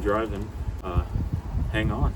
driving, hang on.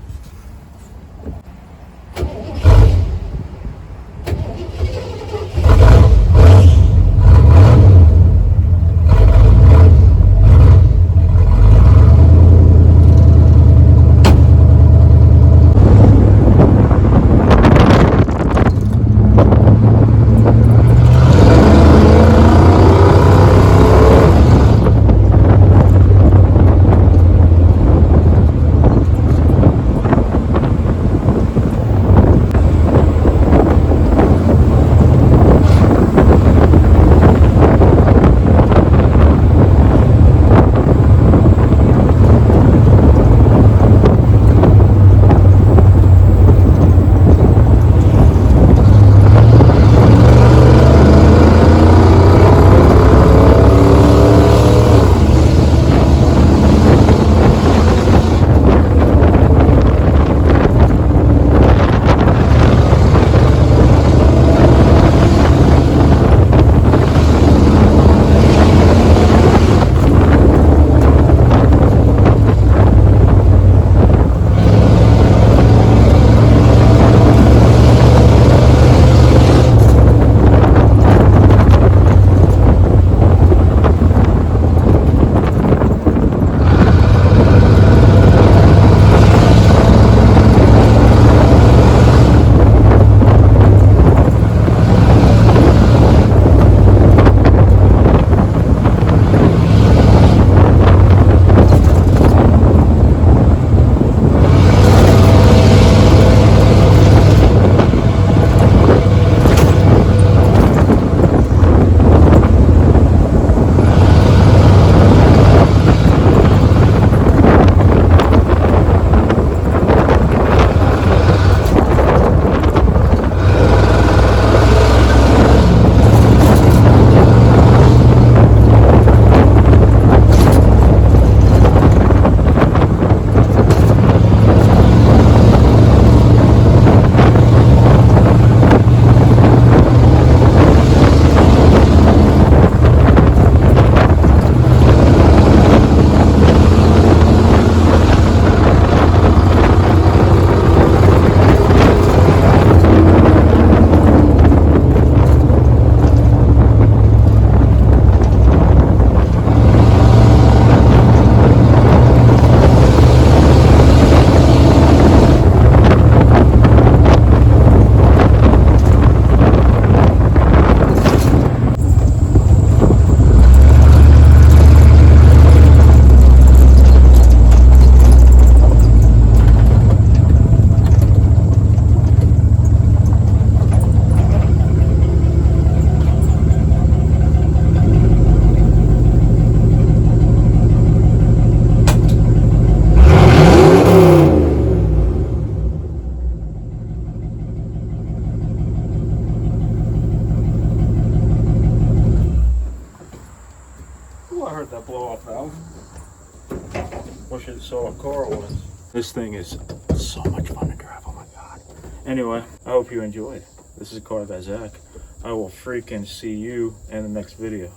I heard that blow off valve. Wish it saw what car it was. This thing is so much fun to drive, oh my god. Anyway, I hope you enjoyed. This is Car Guy Zach. I will freaking see you in the next video.